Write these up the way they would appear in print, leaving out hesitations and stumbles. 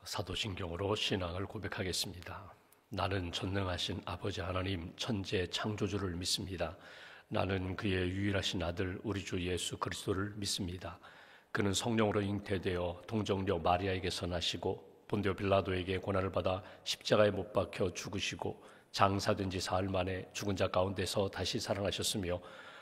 사도신경으로 신앙을 고백하겠습니다. 나는 전능하신 아버지 하나님 천재 창조주를 믿습니다. 나는 그의 유일하신 아들 우리 주 예수 그리스도를 믿습니다. 그는 성령으로 잉태되어 동정녀 마리아에게서 나시고 본디오 빌라도에게 고난을 받아 십자가에 못 박혀 죽으시고 장사된 지 사흘 만에 죽은 자 가운데서 다시 살아나셨으며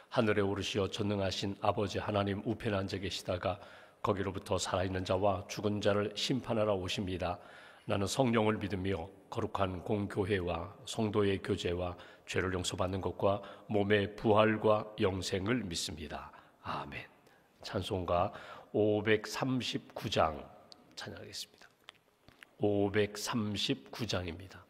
하늘에 오르시어 전능하신 아버지 하나님 우편에 앉아 계시다가 거기로부터 살아있는 자와 죽은 자를 심판하러 오십니다. 나는 성령을 믿으며 거룩한 공교회와 성도의 교제와 죄를 용서받는 것과 몸의 부활과 영생을 믿습니다. 아멘. 찬송가 539장 찬양하겠습니다. 539장입니다.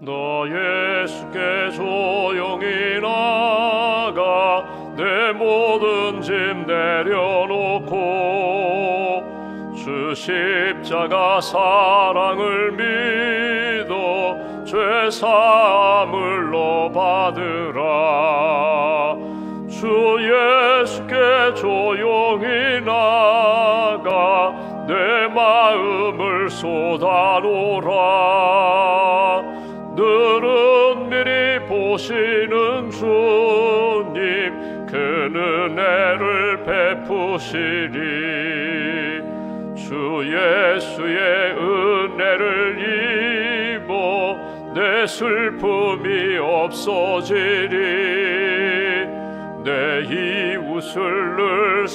너 예수께 조용히 나가 내 모든 짐 내려놓고 주 십자가 사랑을 믿어 죄 사함을 너 받으라. 주 예수께 조용히 나가 내 마음을 쏟아놓으라. 늘은 미리 보시는 주님 그 은혜를 베푸시리. 주 예수의 은혜를 입어 내 슬픔이 없어지리. 내 이웃을 늘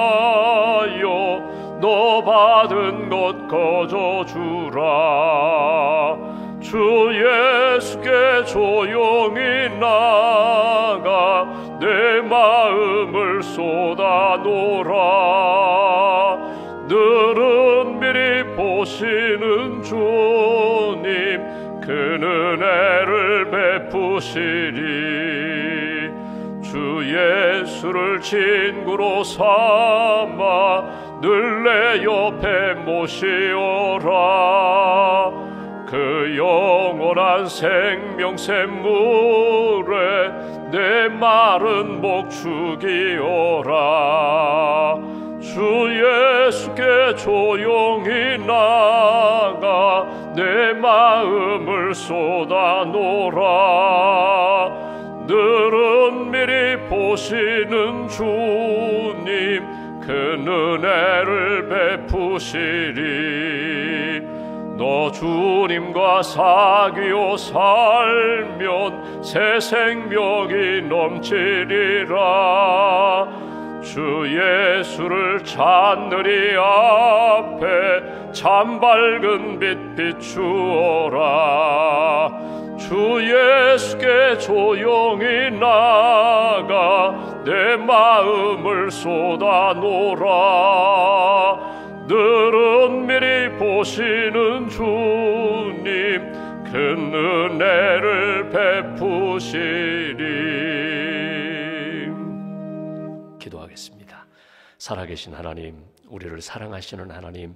사랑하여 너 받은 것 거저주라. 주 예수께 조용히 나가 내 마음을 쏟아놓으라. 늘은 미리 보시는 주님 그 은혜를 베푸시리. 주 예수를 친구로 삼아 늘 내 옆에 모시오라. 그 영원한 생명샘물에 내 마른 목 죽이오라. 주 예수께 조용히 나가 내 마음을 쏟아놓으라. 늘은 미리 보시는 주님 그 은혜를 베푸시리. 너 주님과 사귀어 살면 새 생명이 넘치리라. 주 예수를 찾느니 앞에 참 밝은 빛 비추어라. 주 예수께 조용히 나가 내 마음을 쏟아놓으라. 늘은 미리 보시는 주님 큰 은혜를 베푸시리. 기도하겠습니다. 살아계신 하나님, 우리를 사랑하시는 하나님,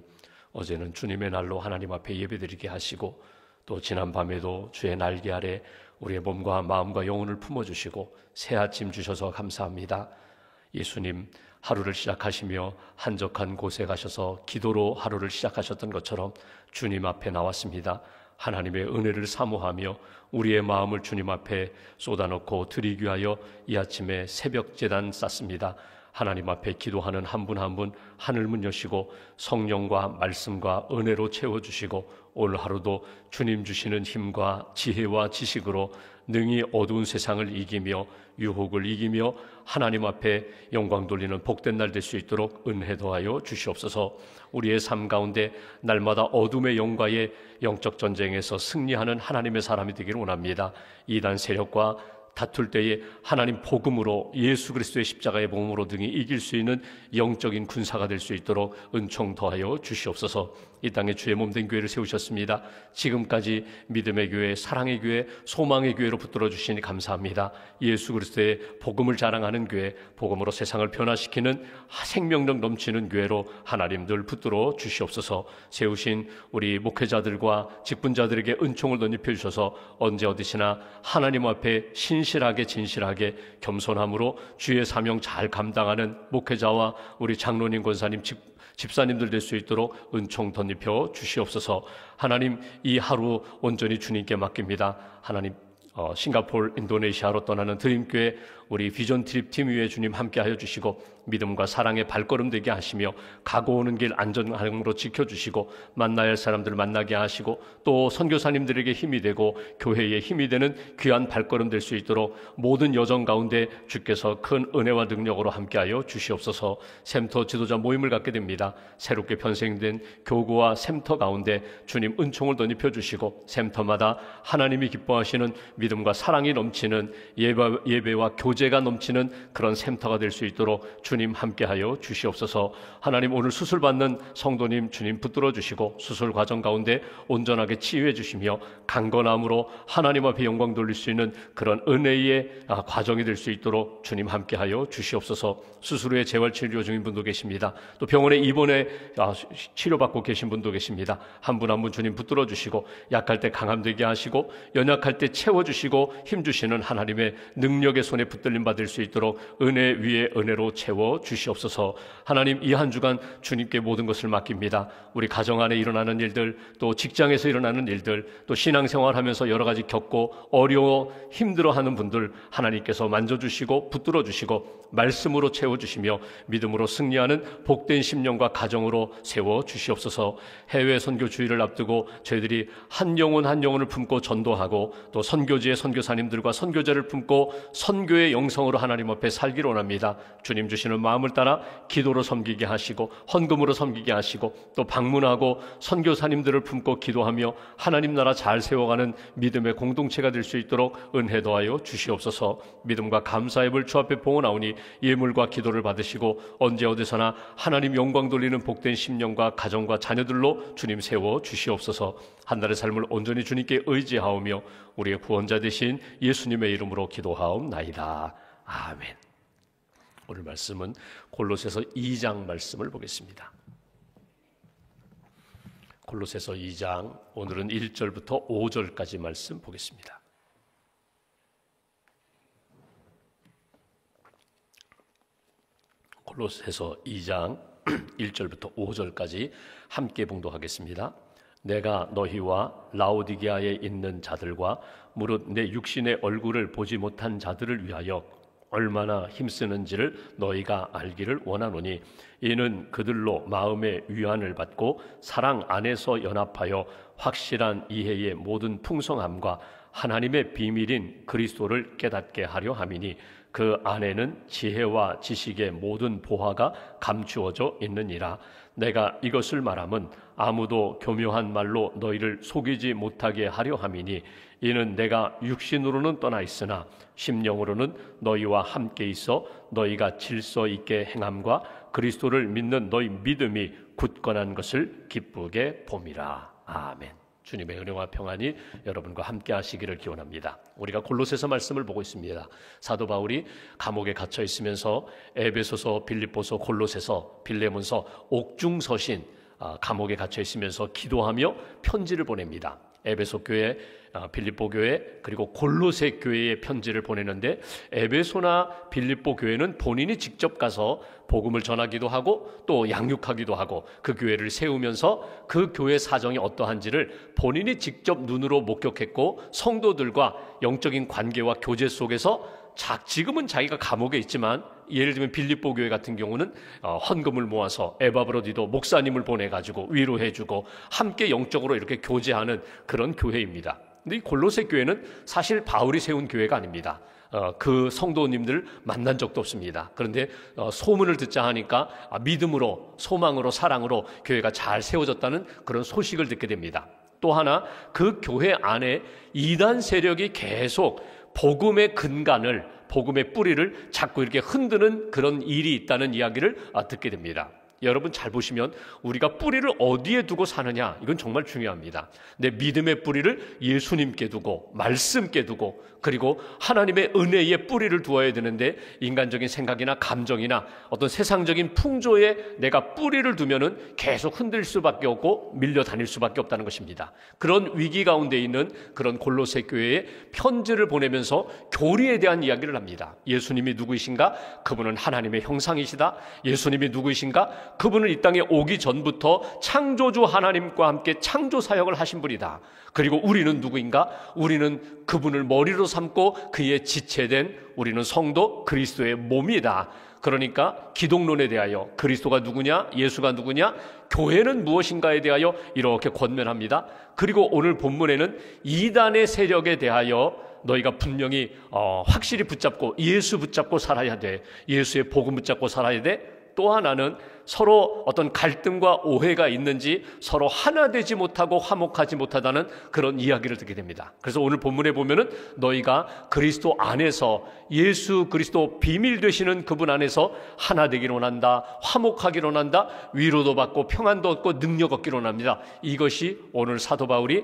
어제는 주님의 날로 하나님 앞에 예배드리게 하시고 또 지난 밤에도 주의 날개 아래 우리의 몸과 마음과 영혼을 품어주시고 새 아침 주셔서 감사합니다. 예수님, 하루를 시작하시며 한적한 곳에 가셔서 기도로 하루를 시작하셨던 것처럼 주님 앞에 나왔습니다. 하나님의 은혜를 사모하며 우리의 마음을 주님 앞에 쏟아놓고 드리기 위하여 이 아침에 새벽 제단 쌌습니다. 하나님 앞에 기도하는 한 분 한 분 하늘문 여시고 성령과 말씀과 은혜로 채워주시고 오늘 하루도 주님 주시는 힘과 지혜와 지식으로 능히 어두운 세상을 이기며 유혹을 이기며 하나님 앞에 영광 돌리는 복된 날 될 수 있도록 은혜 더하여 주시옵소서. 우리의 삶 가운데 날마다 어둠의 영과의 영적 전쟁에서 승리하는 하나님의 사람이 되기를 원합니다. 이단 세력과 다툴 때에 하나님 복음으로 예수 그리스도의 십자가의 복음으로 등이 이길 수 있는 영적인 군사가 될 수 있도록 은총 더하여 주시옵소서. 이 땅에 주의 몸된 교회를 세우셨습니다. 지금까지 믿음의 교회, 사랑의 교회, 소망의 교회로 붙들어 주시니 감사합니다. 예수 그리스도의 복음을 자랑하는 교회, 복음으로 세상을 변화시키는 생명력 넘치는 교회로 하나님 늘 붙들어 주시옵소서. 세우신 우리 목회자들과 직분자들에게 은총을 덧입혀 주셔서 언제 어디서나 하나님 앞에 신실하게 진실하게 겸손함으로 주의 사명 잘 감당하는 목회자와 우리 장로님, 권사님, 집사님들 될 수 있도록 은총 덧입혀 주시옵소서. 하나님, 이 하루 온전히 주님께 맡깁니다. 하나님, 싱가포르, 인도네시아로 떠나는 드림교회 우리 비전 트립 팀 위에 주님 함께하여 주시고 믿음과 사랑의 발걸음 되게 하시며 가고 오는 길 안전함으로 지켜주시고 만나야 할 사람들 만나게 하시고 또 선교사님들에게 힘이 되고 교회에 힘이 되는 귀한 발걸음 될 수 있도록 모든 여정 가운데 주께서 큰 은혜와 능력으로 함께하여 주시옵소서. 샘터 지도자 모임을 갖게 됩니다. 새롭게 편생된 교구와 샘터 가운데 주님 은총을 덧입혀 주시고 샘터마다 하나님이 기뻐하시는 믿음과 사랑이 넘치는 예배와 교제가 넘치는 그런 샘터가 될 수 있도록 주님 함께하여 주시옵소서. 하나님, 오늘 수술받는 성도님 주님 붙들어 주시고 수술 과정 가운데 온전하게 치유해 주시며 강건함으로 하나님 앞에 영광 돌릴 수 있는 그런 은혜의 과정이 될 수 있도록 주님 함께하여 주시옵소서. 수술 후에 재활치료 중인 분도 계십니다. 또 병원에 입원해 치료받고 계신 분도 계십니다. 한 분 한 분 주님 붙들어 주시고 약할 때 강함되게 하시고 연약할 때 채워주시고 힘주시는 하나님의 능력의 손에 붙들림 받을 수 있도록 은혜 위에 은혜로 채워 주시옵소서. 하나님, 이 한 주간 주님께 모든 것을 맡깁니다. 우리 가정 안에 일어나는 일들, 또 직장에서 일어나는 일들, 또 신앙생활하면서 여러 가지 겪고 어려워 힘들어하는 분들 하나님께서 만져주시고 붙들어 주시고 말씀으로 채워주시며 믿음으로 승리하는 복된 심령과 가정으로 세워 주시옵소서. 해외 선교 주의를 앞두고 저희들이 한 영혼을 품고 전도하고 또 선교지의 선교사님들과 선교제를 품고 선교의 영성으로 하나님 앞에 살기를 원합니다. 주님 주시는 마음을 따라 기도로 섬기게 하시고 헌금으로 섬기게 하시고 또 방문하고 선교사님들을 품고 기도하며 하나님 나라 잘 세워가는 믿음의 공동체가 될 수 있도록 은혜 더하여 주시옵소서. 믿음과 감사의 불 주 앞에 봉헌하오니 예물과 기도를 받으시고 언제 어디서나 하나님 영광 돌리는 복된 심령과 가정과 자녀들로 주님 세워 주시옵소서. 한 달의 삶을 온전히 주님께 의지하오며 우리의 구원자 되신 예수님의 이름으로 기도하옵나이다. 아멘. 오늘 말씀은 골로새서 2장 말씀을 보겠습니다. 골로새서 2장 오늘은 1절부터 5절까지 말씀 보겠습니다. 골로새서 2장 1절부터 5절까지 함께 봉독하겠습니다. 내가 너희와 라오디게아에 있는 자들과 무릇 내 육신의 얼굴을 보지 못한 자들을 위하여 얼마나 힘쓰는지를 너희가 알기를 원하노니 이는 그들로 마음의 위안을 받고 사랑 안에서 연합하여 확실한 이해의 모든 풍성함과 하나님의 비밀인 그리스도를 깨닫게 하려 함이니 그 안에는 지혜와 지식의 모든 보화가 감추어져 있느니라. 내가 이것을 말함은 아무도 교묘한 말로 너희를 속이지 못하게 하려 함이니 이는 내가 육신으로는 떠나 있으나 심령으로는 너희와 함께 있어 너희가 질서 있게 행함과 그리스도를 믿는 너희 믿음이 굳건한 것을 기쁘게 봄이라. 아멘. 주님의 은혜와 평안이 여러분과 함께 하시기를 기원합니다. 우리가 골로새서 말씀을 보고 있습니다. 사도 바울이 감옥에 갇혀 있으면서 에베소서, 빌립보서, 골로새서, 빌레몬서, 옥중서신 감옥에 갇혀 있으면서 기도하며 편지를 보냅니다. 에베소 교회, 빌립보 교회, 그리고 골로새 교회에 편지를 보내는데 에베소나 빌립보 교회는 본인이 직접 가서 복음을 전하기도 하고 또 양육하기도 하고 그 교회를 세우면서 그 교회 사정이 어떠한지를 본인이 직접 눈으로 목격했고 성도들과 영적인 관계와 교제 속에서 지금은 자기가 감옥에 있지만 예를 들면 빌립보 교회 같은 경우는 헌금을 모아서 에바브로디도 목사님을 보내가지고 위로해주고 함께 영적으로 이렇게 교제하는 그런 교회입니다. 근데 이 골로새 교회는 사실 바울이 세운 교회가 아닙니다. 그 성도님들 만난 적도 없습니다. 그런데 소문을 듣자 하니까 믿음으로, 소망으로, 사랑으로 교회가 잘 세워졌다는 그런 소식을 듣게 됩니다. 또 하나, 그 교회 안에 이단 세력이 계속 복음의 근간을, 복음의 뿌리를 자꾸 이렇게 흔드는 그런 일이 있다는 이야기를 듣게 됩니다. 여러분 잘 보시면 우리가 뿌리를 어디에 두고 사느냐, 이건 정말 중요합니다. 내 믿음의 뿌리를 예수님께 두고 말씀께 두고 그리고 하나님의 은혜의 뿌리를 두어야 되는데, 인간적인 생각이나 감정이나 어떤 세상적인 풍조에 내가 뿌리를 두면은 계속 흔들 수밖에 없고 밀려 다닐 수밖에 없다는 것입니다. 그런 위기 가운데 있는 그런 골로새 교회에 편지를 보내면서 교리에 대한 이야기를 합니다. 예수님이 누구이신가? 그분은 하나님의 형상이시다. 예수님이 누구이신가? 그분은 이 땅에 오기 전부터 창조주 하나님과 함께 창조 사역을 하신 분이다. 그리고 우리는 누구인가? 우리는 그분을 머리로 삼고 그의 지체된 우리는 성도 그리스도의 몸이다. 그러니까 기독론에 대하여 그리스도가 누구냐, 예수가 누구냐, 교회는 무엇인가에 대하여 이렇게 권면합니다. 그리고 오늘 본문에는 이단의 세력에 대하여 너희가 분명히 확실히 붙잡고 예수 붙잡고 살아야 돼. 예수의 복음 붙잡고 살아야 돼. 또 하나는 서로 어떤 갈등과 오해가 있는지 서로 하나 되지 못하고 화목하지 못하다는 그런 이야기를 듣게 됩니다. 그래서 오늘 본문에 보면은 너희가 그리스도 안에서 예수 그리스도 비밀 되시는 그분 안에서 하나 되기로 원한다, 화목하기로 원한다, 위로도 받고 평안도 얻고 능력 얻기로 원합니다. 이것이 오늘 사도 바울이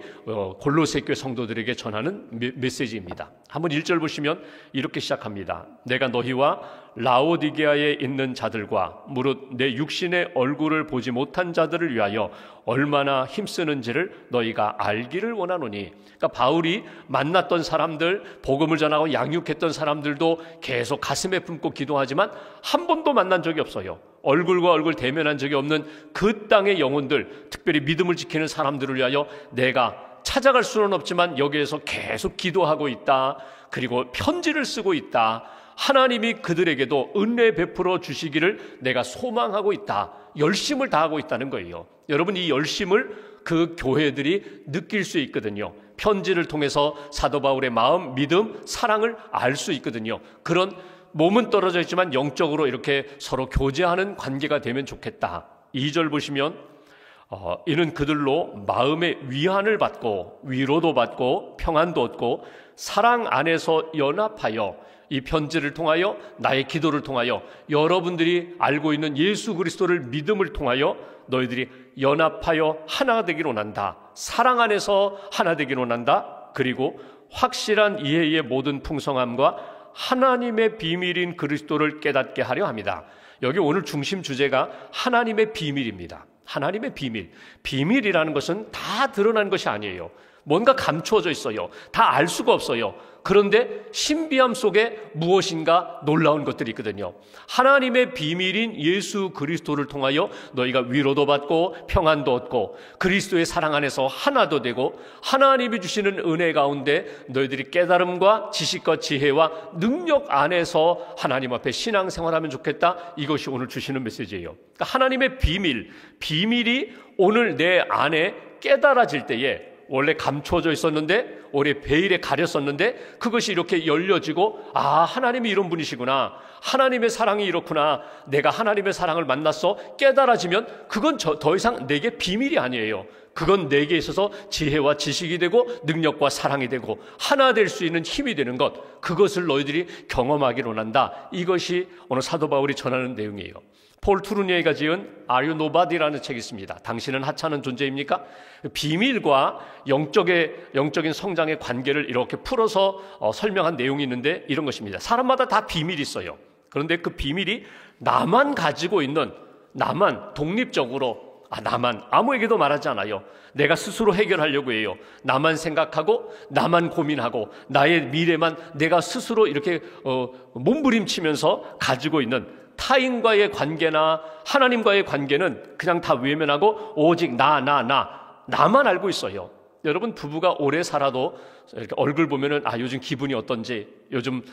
골로새 교회 성도들에게 전하는 메시지입니다. 한번 1절 보시면 이렇게 시작합니다. 내가 너희와 라오디게아에 있는 자들과 무릇 내 육신의 얼굴을 보지 못한 자들을 위하여 얼마나 힘쓰는지를 너희가 알기를 원하노니. 그러니까 바울이 만났던 사람들, 복음을 전하고 양육했던 사람들도 계속 가슴에 품고 기도하지만 한 번도 만난 적이 없어요. 얼굴과 얼굴 대면한 적이 없는 그 땅의 영혼들, 특별히 믿음을 지키는 사람들을 위하여 내가 찾아갈 수는 없지만 여기에서 계속 기도하고 있다. 그리고 편지를 쓰고 있다. 하나님이 그들에게도 은혜 베풀어 주시기를 내가 소망하고 있다. 열심을 다하고 있다는 거예요. 여러분, 이 열심을 그 교회들이 느낄 수 있거든요. 편지를 통해서 사도 바울의 마음, 믿음, 사랑을 알 수 있거든요. 그런 몸은 떨어져 있지만 영적으로 이렇게 서로 교제하는 관계가 되면 좋겠다. 2절 보시면 이는 그들로 마음의 위안을 받고 위로도 받고 평안도 얻고 사랑 안에서 연합하여, 이 편지를 통하여 나의 기도를 통하여 여러분들이 알고 있는 예수 그리스도를 믿음을 통하여 너희들이 연합하여 하나 되기로 원한다. 사랑 안에서 하나 되기로 원한다. 그리고 확실한 이해의 모든 풍성함과 하나님의 비밀인 그리스도를 깨닫게 하려 합니다. 여기 오늘 중심 주제가 하나님의 비밀입니다. 하나님의 비밀. 비밀이라는 것은 다 드러난 것이 아니에요. 뭔가 감추어져 있어요. 다 알 수가 없어요. 그런데 신비함 속에 무엇인가 놀라운 것들이 있거든요. 하나님의 비밀인 예수 그리스도를 통하여 너희가 위로도 받고 평안도 얻고 그리스도의 사랑 안에서 하나도 되고 하나님이 주시는 은혜 가운데 너희들이 깨달음과 지식과 지혜와 능력 안에서 하나님 앞에 신앙생활하면 좋겠다. 이것이 오늘 주시는 메시지예요. 그러니까 하나님의 비밀이 오늘 내 안에 깨달아질 때에 원래 감춰져 있었는데, 원래 베일에 가렸었는데 그것이 이렇게 열려지고, 아, 하나님이 이런 분이시구나, 하나님의 사랑이 이렇구나, 내가 하나님의 사랑을 만났어 깨달아지면 그건 더 이상 내게 비밀이 아니에요. 그건 내게 있어서 지혜와 지식이 되고 능력과 사랑이 되고 하나 될 수 있는 힘이 되는 것, 그것을 너희들이 경험하기로 한다. 이것이 오늘 사도 바울이 전하는 내용이에요. 폴 투르니에가 지은 Are You Nobody라는 책이 있습니다. 당신은 하찮은 존재입니까? 비밀과 영적인 성장의 관계를 이렇게 풀어서 설명한 내용이 있는데 이런 것입니다. 사람마다 다 비밀이 있어요. 그런데 그 비밀이 나만 가지고 있는, 나만 독립적으로, 나만 아무에게도 말하지 않아요. 내가 스스로 해결하려고 해요. 나만 생각하고 나만 고민하고 나의 미래만 내가 스스로 이렇게 몸부림치면서 가지고 있는 타인과의 관계나 하나님과의 관계는 그냥 다 외면하고 오직 나만 알고 있어요. 여러분, 부부가 오래 살아도 이렇게 얼굴 보면은 요즘 기분이 어떤지, 요즘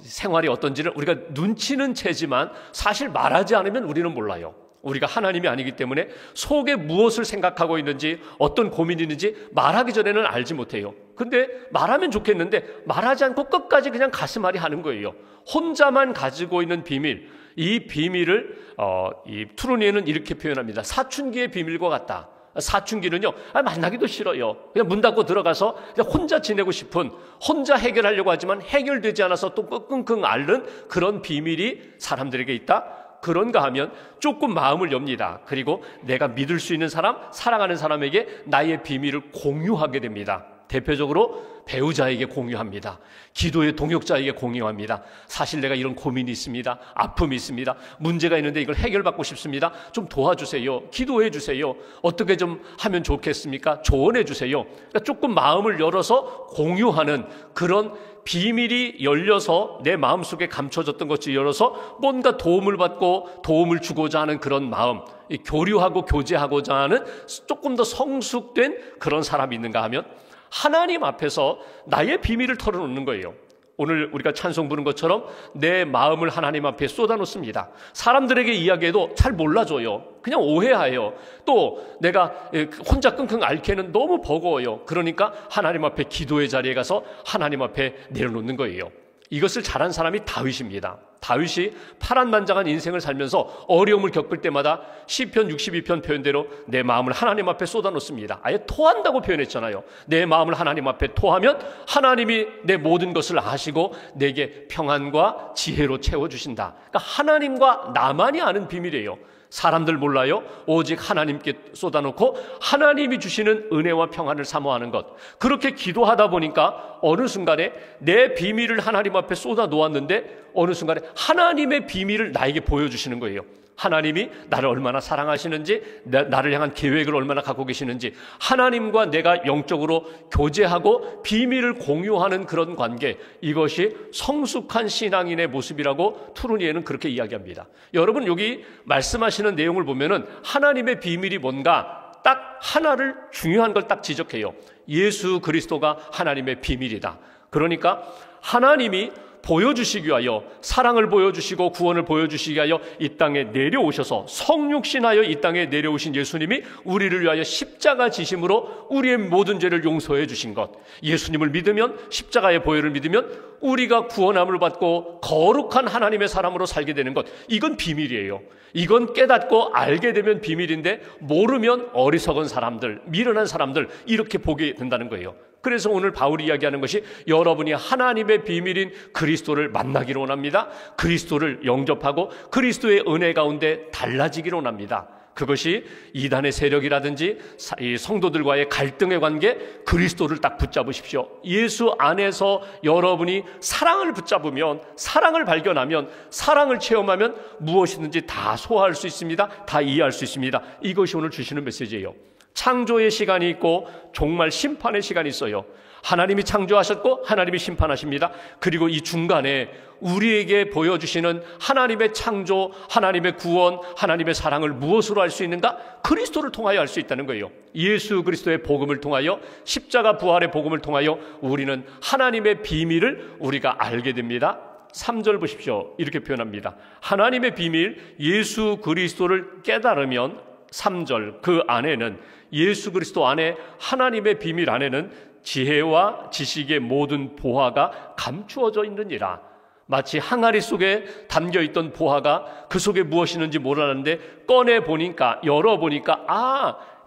생활이 어떤지를 우리가 눈치는 채지만 사실 말하지 않으면 우리는 몰라요. 우리가 하나님이 아니기 때문에 속에 무엇을 생각하고 있는지, 어떤 고민이 있는지 말하기 전에는 알지 못해요. 근데 말하면 좋겠는데 말하지 않고 끝까지 그냥 가슴앓이 하는 거예요. 혼자만 가지고 있는 비밀, 이 비밀을 이 투르니에는 이렇게 표현합니다. 사춘기의 비밀과 같다. 사춘기는요, 만나기도 싫어요. 그냥 문 닫고 들어가서 그냥 혼자 지내고 싶은, 혼자 해결하려고 하지만 해결되지 않아서 또 끙끙 앓는 그런 비밀이 사람들에게 있다. 그런가 하면 조금 마음을 엽니다. 그리고 내가 믿을 수 있는 사람, 사랑하는 사람에게 나의 비밀을 공유하게 됩니다. 대표적으로 배우자에게 공유합니다. 기도의 동역자에게 공유합니다. 사실 내가 이런 고민이 있습니다. 아픔이 있습니다. 문제가 있는데 이걸 해결받고 싶습니다. 좀 도와주세요. 기도해 주세요. 어떻게 좀 하면 좋겠습니까? 조언해 주세요. 그러니까 조금 마음을 열어서 공유하는 그런 비밀이 열려서 내 마음속에 감춰졌던 것이 열어서 뭔가 도움을 받고 도움을 주고자 하는 그런 마음, 교류하고 교제하고자 하는 조금 더 성숙된 그런 사람이 있는가 하면 하나님 앞에서 나의 비밀을 털어놓는 거예요. 오늘 우리가 찬송 부른 것처럼 내 마음을 하나님 앞에 쏟아놓습니다. 사람들에게 이야기해도 잘 몰라줘요. 그냥 오해해요. 또 내가 혼자 끙끙 앓기에는 너무 버거워요. 그러니까 하나님 앞에 기도의 자리에 가서 하나님 앞에 내려놓는 거예요. 이것을 잘한 사람이 다윗입니다. 다윗이 파란만장한 인생을 살면서 어려움을 겪을 때마다 시편 62편 표현대로 내 마음을 하나님 앞에 쏟아놓습니다. 아예 토한다고 표현했잖아요. 내 마음을 하나님 앞에 토하면 하나님이 내 모든 것을 아시고 내게 평안과 지혜로 채워주신다. 그러니까 하나님과 나만이 아는 비밀이에요. 사람들 몰라요. 오직 하나님께 쏟아놓고 하나님이 주시는 은혜와 평안을 사모하는 것. 그렇게 기도하다 보니까 어느 순간에 내 비밀을 하나님 앞에 쏟아 놓았는데 어느 순간에 하나님의 비밀을 나에게 보여주시는 거예요. 하나님이 나를 얼마나 사랑하시는지, 나를 향한 계획을 얼마나 갖고 계시는지, 하나님과 내가 영적으로 교제하고 비밀을 공유하는 그런 관계, 이것이 성숙한 신앙인의 모습이라고 투르니에는 그렇게 이야기합니다. 여러분, 여기 말씀하시는 내용을 보면은 하나님의 비밀이 뭔가 딱 하나를 중요한 걸 딱 지적해요. 예수 그리스도가 하나님의 비밀이다. 그러니까 하나님이 보여주시기 위하여, 사랑을 보여주시고 구원을 보여주시기 위하여 이 땅에 내려오셔서 성육신하여 이 땅에 내려오신 예수님이 우리를 위하여 십자가 지심으로 우리의 모든 죄를 용서해 주신 것, 예수님을 믿으면, 십자가의 보혈을 믿으면 우리가 구원함을 받고 거룩한 하나님의 사람으로 살게 되는 것, 이건 비밀이에요. 이건 깨닫고 알게 되면 비밀인데 모르면 어리석은 사람들, 미련한 사람들, 이렇게 보게 된다는 거예요. 그래서 오늘 바울이 이야기하는 것이 여러분이 하나님의 비밀인 그리스도를 만나기를 원합니다. 그리스도를 영접하고 그리스도의 은혜 가운데 달라지기를 원합니다. 그것이 이단의 세력이라든지 이 성도들과의 갈등의 관계, 그리스도를 딱 붙잡으십시오. 예수 안에서 여러분이 사랑을 붙잡으면, 사랑을 발견하면, 사랑을 체험하면 무엇이든지 다 소화할 수 있습니다. 다 이해할 수 있습니다. 이것이 오늘 주시는 메시지예요. 창조의 시간이 있고 종말 심판의 시간이 있어요. 하나님이 창조하셨고 하나님이 심판하십니다. 그리고 이 중간에 우리에게 보여주시는 하나님의 창조, 하나님의 구원, 하나님의 사랑을 무엇으로 할 수 있는가? 그리스도를 통하여 할 수 있다는 거예요. 예수 그리스도의 복음을 통하여, 십자가 부활의 복음을 통하여 우리는 하나님의 비밀을 우리가 알게 됩니다. 3절 보십시오. 이렇게 표현합니다. 하나님의 비밀, 예수 그리스도를 깨달으면, 3절, 그 안에는, 예수 그리스도 안에, 하나님의 비밀 안에는 지혜와 지식의 모든 보화가 감추어져 있느니라. 마치 항아리 속에 담겨있던 보화가 그 속에 무엇이 있는지 몰랐는데 꺼내보니까, 열어보니까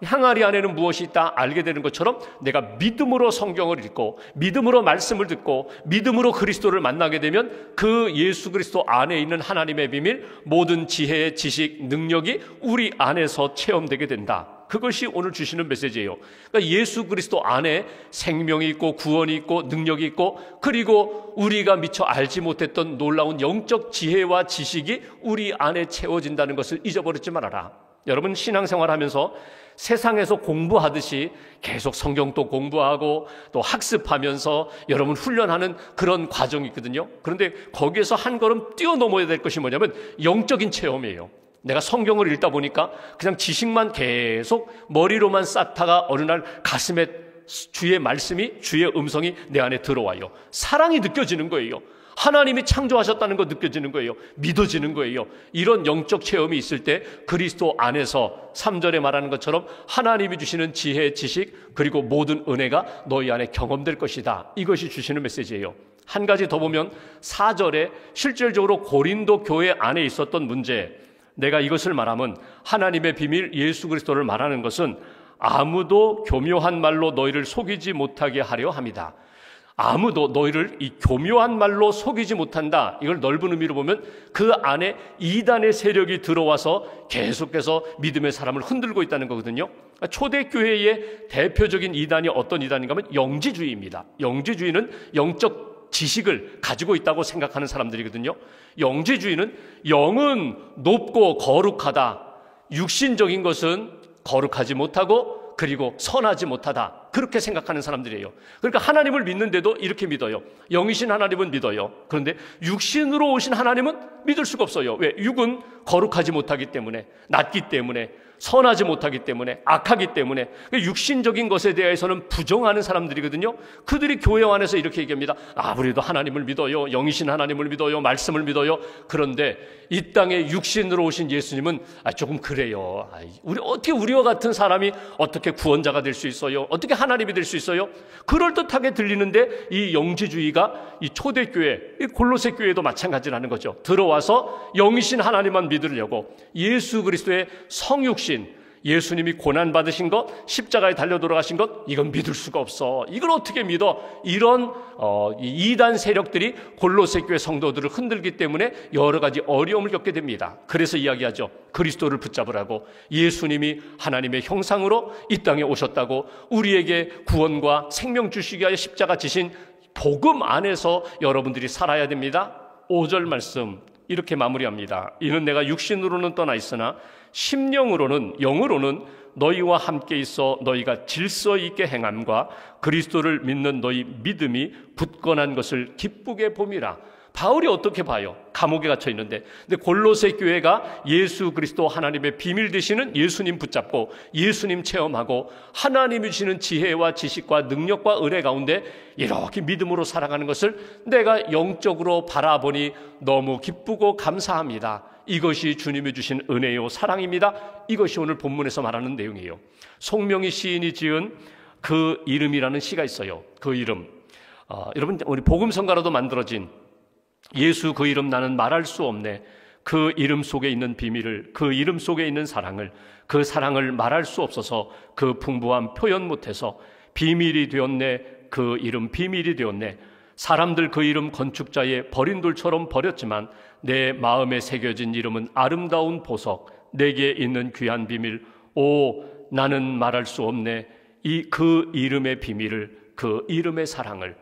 항아리 안에는 무엇이 있다 알게 되는 것처럼 내가 믿음으로 성경을 읽고 믿음으로 말씀을 듣고 믿음으로 그리스도를 만나게 되면 그 예수 그리스도 안에 있는 하나님의 비밀, 모든 지혜의 지식, 능력이 우리 안에서 체험되게 된다. 그것이 오늘 주시는 메시지예요. 그러니까 예수 그리스도 안에 생명이 있고 구원이 있고 능력이 있고, 그리고 우리가 미처 알지 못했던 놀라운 영적 지혜와 지식이 우리 안에 채워진다는 것을 잊어버리지 말아라. 여러분, 신앙생활하면서 세상에서 공부하듯이 계속 성경도 공부하고 또 학습하면서 여러분 훈련하는 그런 과정이 있거든요. 그런데 거기에서 한 걸음 뛰어넘어야 될 것이 뭐냐면 영적인 체험이에요. 내가 성경을 읽다 보니까 그냥 지식만 계속 머리로만 쌓다가 어느 날 가슴에 주의 말씀이, 주의 음성이 내 안에 들어와요. 사랑이 느껴지는 거예요. 하나님이 창조하셨다는 거 느껴지는 거예요. 믿어지는 거예요. 이런 영적 체험이 있을 때 그리스도 안에서 3절에 말하는 것처럼 하나님이 주시는 지혜, 지식, 그리고 모든 은혜가 너희 안에 경험될 것이다. 이것이 주시는 메시지예요. 한 가지 더 보면 4절에 실질적으로 고린도 교회 안에 있었던 문제, 내가 이것을 말하면 하나님의 비밀 예수 그리스도를 말하는 것은 아무도 교묘한 말로 너희를 속이지 못하게 하려 함이다. 아무도 너희를 이 교묘한 말로 속이지 못한다. 이걸 넓은 의미로 보면 그 안에 이단의 세력이 들어와서 계속해서 믿음의 사람을 흔들고 있다는 거거든요. 초대교회의 대표적인 이단이 어떤 이단인가 하면 영지주의입니다. 영지주의는 영적 지식을 가지고 있다고 생각하는 사람들이거든요. 영지주의는 영은 높고 거룩하다. 육신적인 것은 거룩하지 못하고 그리고 선하지 못하다. 그렇게 생각하는 사람들이에요. 그러니까 하나님을 믿는데도 이렇게 믿어요. 영이신 하나님은 믿어요. 그런데 육신으로 오신 하나님은 믿을 수가 없어요. 왜? 육은 거룩하지 못하기 때문에, 낮기 때문에, 선하지 못하기 때문에, 악하기 때문에 육신적인 것에 대해서는 부정하는 사람들이거든요. 그들이 교회 안에서 이렇게 얘기합니다. 우리도 하나님을 믿어요. 영이신 하나님을 믿어요. 말씀을 믿어요. 그런데 이 땅에 육신으로 오신 예수님은 조금 그래요. 어떻게 우리와 같은 사람이 어떻게 구원자가 될 수 있어요? 어떻게 하나님이 될 수 있어요? 그럴듯하게 들리는데 이 영지주의가 이 초대교회, 이 골로새 교회도 마찬가지라는 거죠. 들어와서 영이신 하나님만 믿으려고 예수 그리스도의 성육신, 예수님이 고난받으신 것, 십자가에 달려 돌아가신 것, 이건 믿을 수가 없어. 이걸 어떻게 믿어? 이런 이단 세력들이 골로새 교회 성도들을 흔들기 때문에 여러 가지 어려움을 겪게 됩니다. 그래서 이야기하죠. 그리스도를 붙잡으라고. 예수님이 하나님의 형상으로 이 땅에 오셨다고, 우리에게 구원과 생명 주시기 위하여 십자가 지신 복음 안에서 여러분들이 살아야 됩니다. 5절 말씀 이렇게 마무리합니다. 이는 내가 육신으로는 떠나 있으나 심령으로는, 영으로는 너희와 함께 있어 너희가 질서 있게 행함과 그리스도를 믿는 너희 믿음이 굳건한 것을 기쁘게 봄이라. 바울이 어떻게 봐요? 감옥에 갇혀 있는데. 근데 골로새 교회가 예수 그리스도 하나님의 비밀 되시는 예수님 붙잡고 예수님 체험하고 하나님이 주시는 지혜와 지식과 능력과 은혜 가운데 이렇게 믿음으로 살아가는 것을 내가 영적으로 바라보니 너무 기쁘고 감사합니다. 이것이 주님이 주신 은혜요 사랑입니다. 이것이 오늘 본문에서 말하는 내용이에요. 송명희 시인이 지은 그 이름이라는 시가 있어요. 그 이름. 여러분, 우리 복음성가로도 만들어진 예수 그 이름 나는 말할 수 없네. 그 이름 속에 있는 비밀을, 그 이름 속에 있는 사랑을, 그 사랑을 말할 수 없어서 그 풍부한 표현 못해서 비밀이 되었네. 그 이름 비밀이 되었네. 사람들 그 이름 건축자의 버린 돌처럼 버렸지만 내 마음에 새겨진 이름은 아름다운 보석, 내게 있는 귀한 비밀. 오, 나는 말할 수 없네. 그 이름의 비밀을, 그 이름의 사랑을.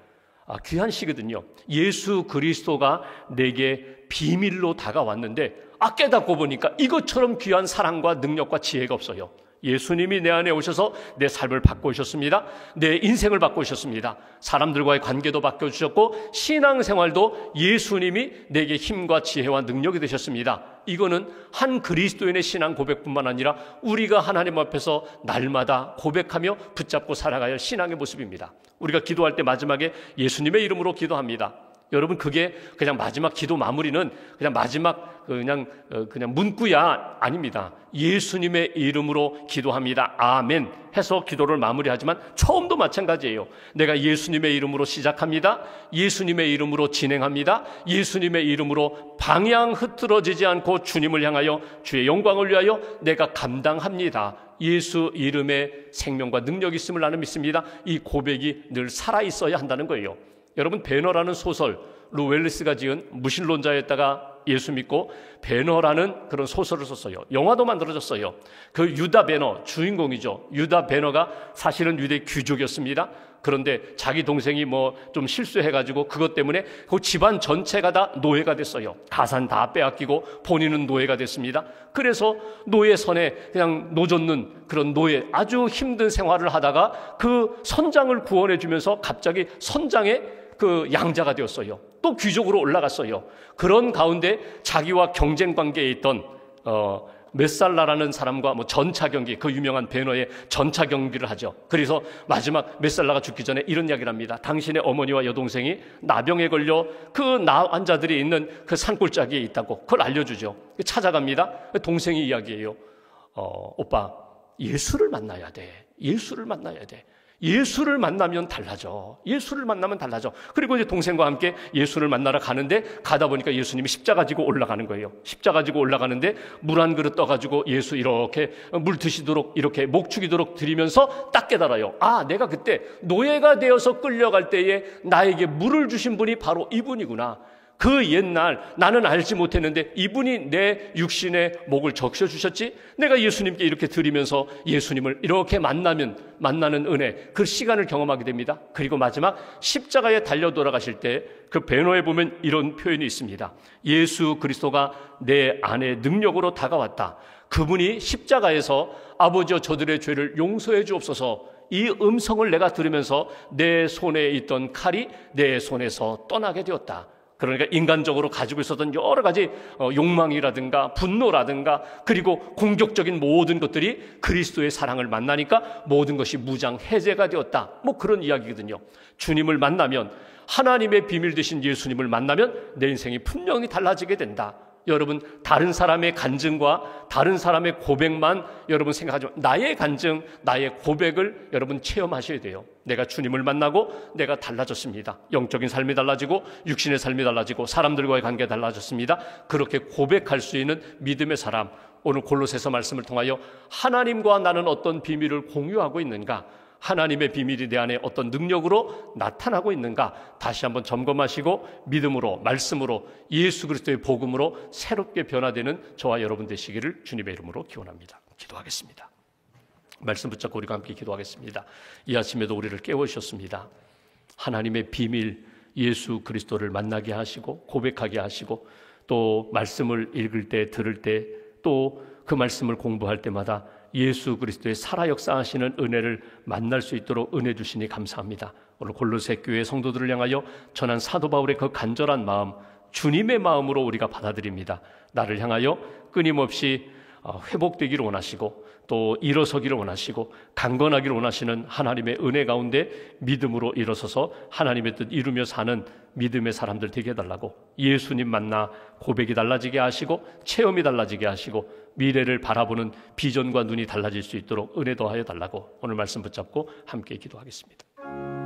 귀한 시거든요. 예수 그리스도가 내게 비밀로 다가왔는데 깨닫고 보니까 이것처럼 귀한 사랑과 능력과 지혜가 없어요. 예수님이 내 안에 오셔서 내 삶을 바꿔주셨습니다. 내 인생을 바꿔주셨습니다. 사람들과의 관계도 바꿔주셨고 신앙생활도 예수님이 내게 힘과 지혜와 능력이 되셨습니다. 이거는 한 그리스도인의 신앙 고백뿐만 아니라 우리가 하나님 앞에서 날마다 고백하며 붙잡고 살아가야 할 신앙의 모습입니다. 우리가 기도할 때 마지막에 예수님의 이름으로 기도합니다. 여러분, 그게 그냥 마지막 기도 마무리는 그냥 마지막 그냥 문구야 아닙니다. 예수님의 이름으로 기도합니다. 아멘 해서 기도를 마무리하지만 처음도 마찬가지예요. 내가 예수님의 이름으로 시작합니다. 예수님의 이름으로 진행합니다. 예수님의 이름으로 방향 흐트러지지 않고 주님을 향하여 주의 영광을 위하여 내가 감당합니다. 예수 이름에 생명과 능력이 있음을 나는 믿습니다. 이 고백이 늘 살아있어야 한다는 거예요. 여러분, 배너라는 소설, 루웰리스가 지은 무신론자였다가 예수 믿고 배너라는 그런 소설을 썼어요. 영화도 만들어졌어요. 그 유다 배너, 주인공이죠. 유다 배너가 사실은 유대 귀족이었습니다. 그런데 자기 동생이 좀 실수해가지고 그것 때문에 그 집안 전체가 다 노예가 됐어요. 가산 다 빼앗기고 본인은 노예가 됐습니다. 그래서 노예선에 그냥 노젓는 그런 노예, 아주 힘든 생활을 하다가 그 선장을 구원해주면서 갑자기 선장의 그 양자가 되었어요. 또 귀족으로 올라갔어요. 그런 가운데 자기와 경쟁 관계에 있던 메살라라는 사람과 전차 경기, 그 유명한 배너의 전차 경기를 하죠. 그래서 마지막 메살라가 죽기 전에 이런 이야기를 합니다. 당신의 어머니와 여동생이 나병에 걸려 그 환자들이 있는 그 산골짜기에 있다고 그걸 알려주죠. 찾아갑니다. 동생이 이야기해요. 오빠, 예수를 만나야 돼. 예수를 만나야 돼. 예수를 만나면 달라져. 예수를 만나면 달라져. 그리고 이제 동생과 함께 예수를 만나러 가는데 가다 보니까 예수님이 십자가 지고 올라가는 거예요. 십자가 지고 올라가는데 물 한 그릇 떠가지고 예수 이렇게 물 드시도록 이렇게 목 축이도록 드리면서 딱 깨달아요. 아, 내가 그때 노예가 되어서 끌려갈 때에 나에게 물을 주신 분이 바로 이분이구나. 그 옛날 나는 알지 못했는데 이분이 내 육신의 목을 적셔주셨지. 내가 예수님께 이렇게 드리면서 예수님을 이렇게 만나는 은혜, 그 시간을 경험하게 됩니다. 그리고 마지막 십자가에 달려 돌아가실 때 그 배너에 보면 이런 표현이 있습니다. 예수 그리스도가 내 안에 능력으로 다가왔다. 그분이 십자가에서 아버지여 저들의 죄를 용서해 주옵소서, 이 음성을 내가 들으면서 내 손에 있던 칼이 내 손에서 떠나게 되었다. 그러니까 인간적으로 가지고 있었던 여러 가지 욕망이라든가 분노라든가 그리고 공격적인 모든 것들이 그리스도의 사랑을 만나니까 모든 것이 무장 해제가 되었다. 뭐 그런 이야기거든요. 주님을 만나면, 하나님의 비밀 되신 예수님을 만나면 내 인생이 분명히 달라지게 된다. 여러분, 다른 사람의 간증과 다른 사람의 고백만 여러분 생각하지 마. 나의 간증, 나의 고백을 여러분 체험하셔야 돼요. 내가 주님을 만나고 내가 달라졌습니다. 영적인 삶이 달라지고 육신의 삶이 달라지고 사람들과의 관계가 달라졌습니다. 그렇게 고백할 수 있는 믿음의 사람, 오늘 골로새서 말씀을 통하여 하나님과 나는 어떤 비밀을 공유하고 있는가, 하나님의 비밀이 내 안에 어떤 능력으로 나타나고 있는가 다시 한번 점검하시고 믿음으로, 말씀으로, 예수 그리스도의 복음으로 새롭게 변화되는 저와 여러분 되시기를 주님의 이름으로 기원합니다. 기도하겠습니다. 말씀 붙잡고 우리가 함께 기도하겠습니다. 이 아침에도 우리를 깨우셨습니다. 하나님의 비밀 예수 그리스도를 만나게 하시고 고백하게 하시고 또 말씀을 읽을 때, 들을 때, 또 그 말씀을 공부할 때마다 예수 그리스도의 살아 역사하시는 은혜를 만날 수 있도록 은혜 주시니 감사합니다. 오늘 골로새 교회 성도들을 향하여 전한 사도 바울의 그 간절한 마음, 주님의 마음으로 우리가 받아들입니다. 나를 향하여 끊임없이 회복되기를 원하시고 또 일어서기를 원하시고 강건하기를 원하시는 하나님의 은혜 가운데 믿음으로 일어서서 하나님의 뜻 이루며 사는 믿음의 사람들 되게 해달라고, 예수님 만나 고백이 달라지게 하시고 체험이 달라지게 하시고 미래를 바라보는 비전과 눈이 달라질 수 있도록 은혜 더하여 달라고 오늘 말씀 붙잡고 함께 기도하겠습니다.